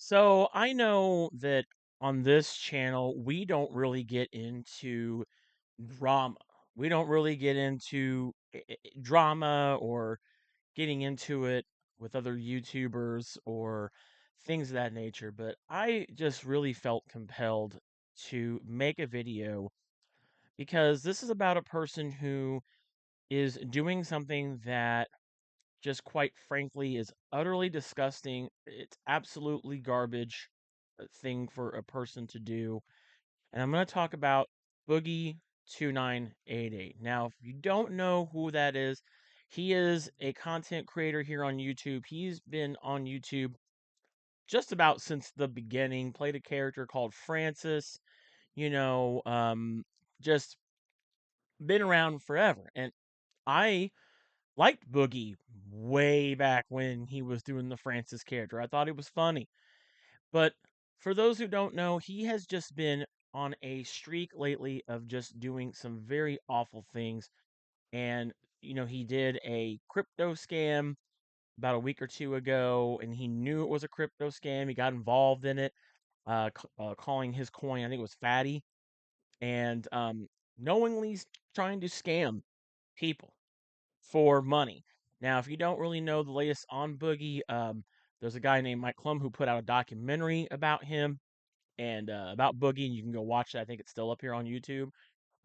So I know that on this channel, we don't really get into drama. We don't really get into drama or getting into it with other YouTubers or things of that nature. But I just really felt compelled to make a video because this is about a person who is doing something that just quite frankly is utterly disgusting. It's absolutely garbage thing for a person to do. And I'm going to talk about Boogie 2988. Now, if you don't know who that is, he is a content creator here on YouTube. He's been on YouTube just about since the beginning, played a character called Francis, you know, just been around forever. And I liked Boogie way back when he was doing the Francis character. I thought it was funny. But for those who don't know, he has just been on a streak lately of just doing some very awful things. And, he did a crypto scam about a week or two ago, and he knew it was a crypto scam. He got involved in it, calling his coin, I think it was Fatty, and knowingly trying to scam people for money. Now, if you don't really know the latest on Boogie, there's a guy named Mike Klum who put out a documentary about him and about Boogie, and you can go watch it. I think it's still up here on YouTube.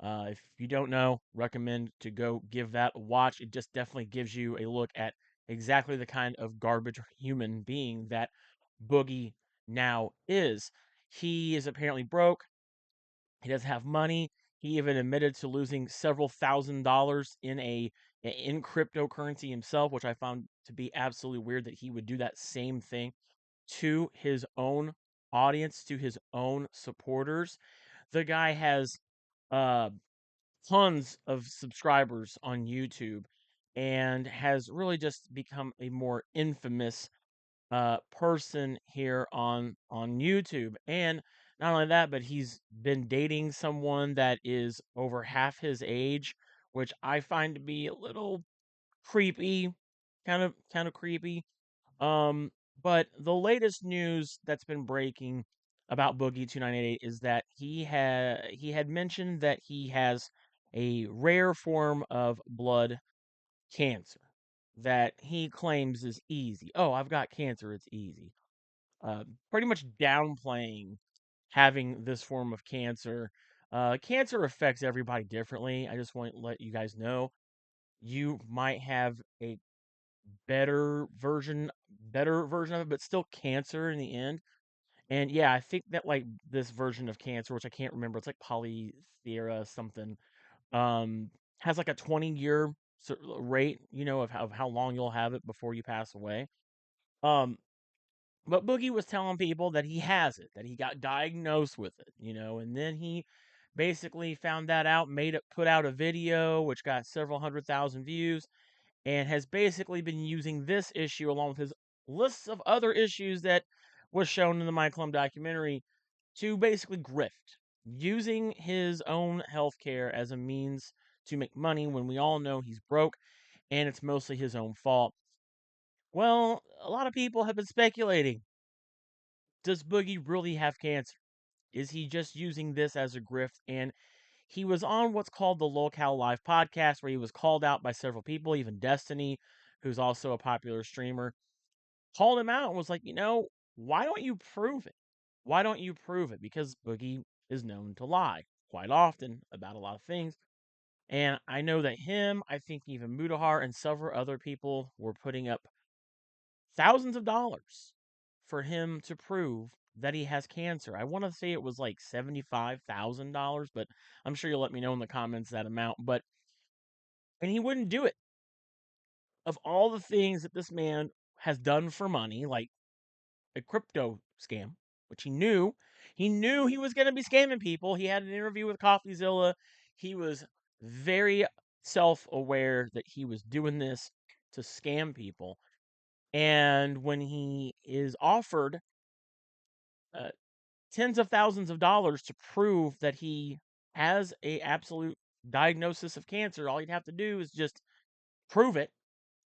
If you don't know, recommend to go give that a watch. It just definitely gives you a look at exactly the kind of garbage human being that Boogie now is. He is apparently broke. He doesn't have money. He even admitted to losing several $1,000s in cryptocurrency himself, which I found to be absolutely weird that he would do that same thing to his own audience, to his own supporters. The guy has uh tons of subscribers on YouTube and has really just become a more infamous person here on YouTube. And not only that, but he's been dating someone that is over half his age, which I find to be a little creepy, kind of creepy. Um, but the latest news that's been breaking about Boogie 2988 is that he had mentioned that he has a rare form of blood cancer that he claims is easy. Oh, I've got cancer, it's easy. Pretty much downplaying having this form of cancer. Cancer affects everybody differently. I just want to let you guys know you might have a better version of it, but still cancer in the end. And yeah, I think that like this version of cancer, which I can't remember, it's like polythera something, um, has like a 20-year rate, of how long you'll have it before you pass away. Um, but Boogie was telling people that he has it, that he got diagnosed with it, and then he basically found that out, put out a video which got several 100,000 views, and has basically been using this issue along with his lists of other issues that was shown in the Mike Klum documentary to basically grift, using his own healthcare as a means to make money when we all know he's broke and it's mostly his own fault. Well, a lot of people have been speculating, does Boogie really have cancer? Is he just using this as a grift? And he was on what's called the Locale Live podcast, where he was called out by several people, even Destiny, who's also a popular streamer, called him out and was like, why don't you prove it? Why don't you prove it? Because Boogie is known to lie quite often about a lot of things. And I know that I think even Mudahar and several other people were putting up thousands of dollars for him to prove that he has cancer. I want to say it was like $75,000, but I'm sure you'll let me know in the comments that amount. And he wouldn't do it. Of all the things that this man has done for money, like a crypto scam, which he knew he was going to be scamming people. He had an interview with CoffeeZilla. He was very self-aware that he was doing this to scam people. And when he is offered uh, tens of thousands of dollars to prove that he has a absolute diagnosis of cancer, all you'd have to do is just prove it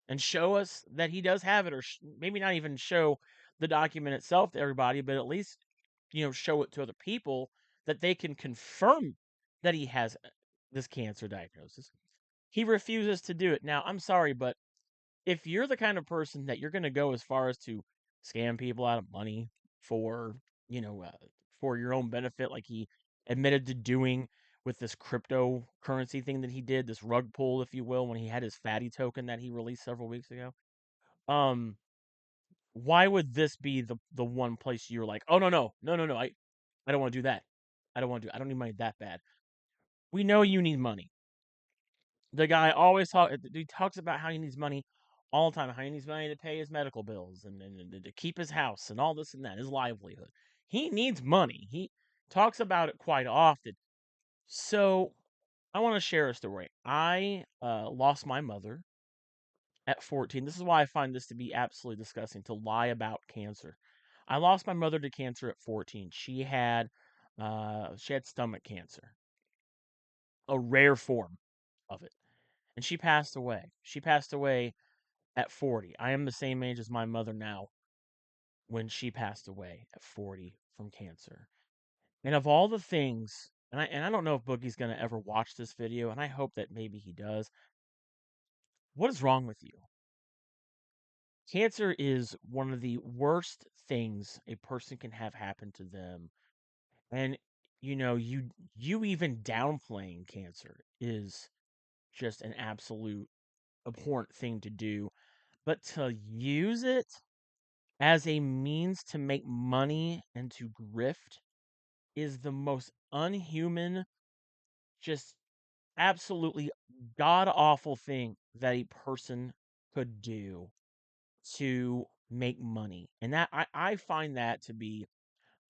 and show us that he does have it, or maybe not even show the document itself to everybody, but at least, show it to other people that they can confirm that he has this cancer diagnosis. He refuses to do it. Now, I'm sorry, but if you're the kind of person that you're going to go as far as to scam people out of money for, you know, uh, for your own benefit, like he admitted to doing with this cryptocurrency thing that he did, this rug pull, if you will, when he had his fatty token that he released several weeks ago. Um, why would this be the one place you're like, oh no, I don't want to do that. I don't need money that bad. We know you need money. The guy always he talks about how he needs money all the time, how he needs money to pay his medical bills and to keep his house and all this and that, his livelihood. He needs money. He talks about it quite often. So I want to share a story. I lost my mother at 14. This is why I find this to be absolutely disgusting to lie about cancer. I lost my mother to cancer at 14. She had stomach cancer, a rare form of it, and she passed away. She passed away at 40. I am the same age as my mother now when she passed away at 40 from cancer. And of all the things, and I don't know if Boogie's going to ever watch this video, and I hope that maybe he does. What is wrong with you? Cancer is one of the worst things a person can have happen to them. And you even downplaying cancer is just an absolute abhorrent thing to do. But to use it as a means to make money and to grift is the most unhuman, just absolutely god awful thing that a person could do to make money. And that I find that to be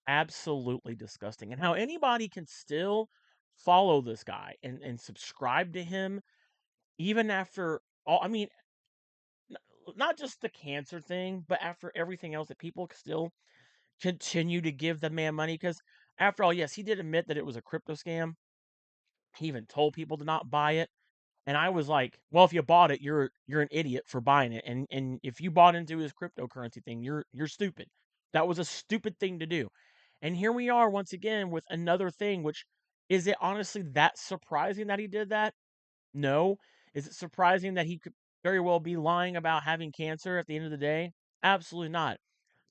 absolutely disgusting. And how anybody can still follow this guy and subscribe to him even after all, I mean, not just the cancer thing, but after everything else that people still continue to give the man money because after all, yes, he did admit that it was a crypto scam. He even told people to not buy it. And I was like, well, if you bought it, you're an idiot for buying it. And if you bought into his cryptocurrency thing, you're stupid. That was a stupid thing to do. And here we are once again with another thing, which is it honestly that surprising that he did that? No. Is it surprising that he could very well be lying about having cancer at the end of the day? Absolutely not.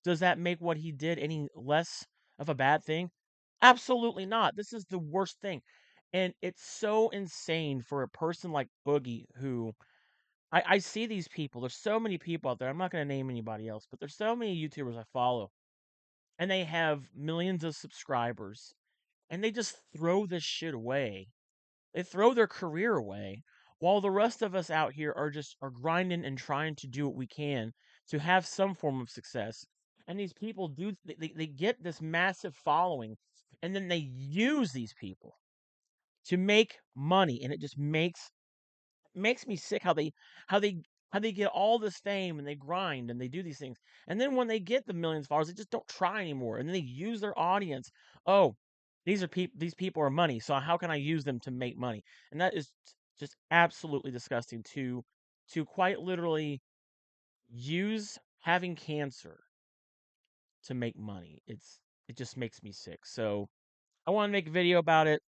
Does that make what he did any less of a bad thing? Absolutely not. This is the worst thing. And it's so insane for a person like Boogie, who I see these people. There's so many people out there. I'm not going to name anybody else, but there's so many YouTubers I follow, and they have millions of subscribers, and they just throw this shit away. They throw their career away while the rest of us out here are grinding and trying to do what we can to have some form of success. And these people they get this massive following and then they use these people to make money and it just makes me sick how they how they get all this fame and they grind and they do these things. And then when they get the millions of followers, they just don't try anymore. And then they use their audience. Oh, these people are money. So how can I use them to make money? And that is just absolutely disgusting to quite literally use having cancer to make money. It just makes me sick. So I want to make a video about it,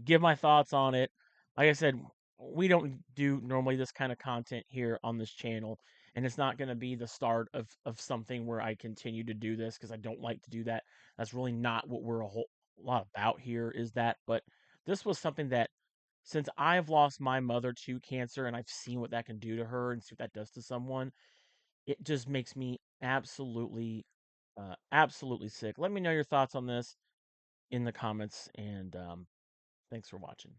give my thoughts on it. Like I said, we don't do normally this kind of content here on this channel, and it's not going to be the start of something where I continue to do this because I don't like to do that. That's really not what we're a whole lot about here, is that. But this was something that, since I've lost my mother to cancer and I've seen what that can do to her and see what that does to someone, it just makes me absolutely sick. Let me know your thoughts on this in the comments, and thanks for watching.